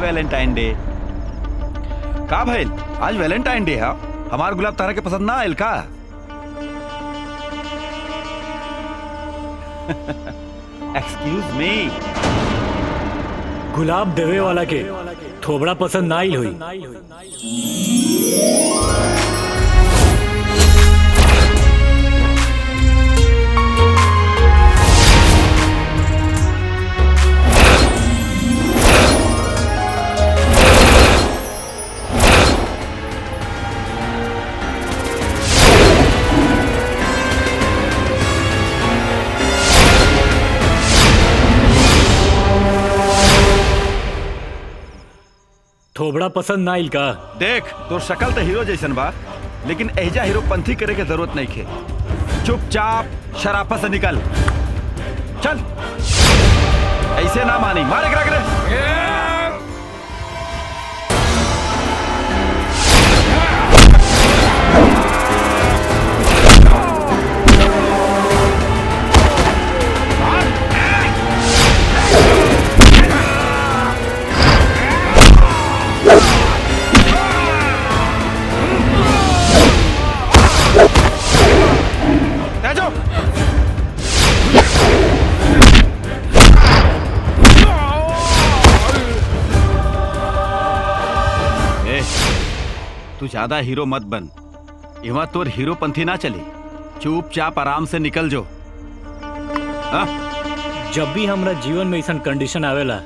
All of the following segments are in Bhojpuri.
Valentine day. का भइल आज वैलेंटाइन डे है, हमार गुलाब तारा के पसंद ना आयल का? Excuse me. गुलाब देवे वाला के थोबड़ा पसंद ना आइल हुई। थोबड़ा पसंद ना आइल का? देख तोर शक्ल तो हीरो जैसन बा, लेकिन एजा हीरो पंथी करे के जरूरत नहीं खे। चुपचाप शराफत से निकल चल। ऐसे ना मानी, मारे करा करे। तू ज्यादा हीरो मत बन, इवा तोर हीरो पंथी ना चले। चुपचाप आराम से निकल जो। जब भी हमरा जीवन में ऐसा कंडीशन आवेला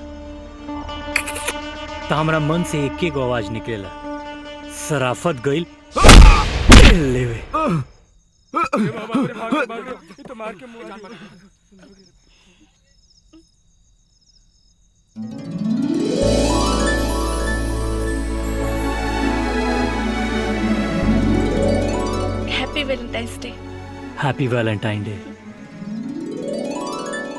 तो हमरा मन से एक एक आवाज निकलेला, शराफत गइल लेवे। Happy Valentine's day. Happy Valentine day.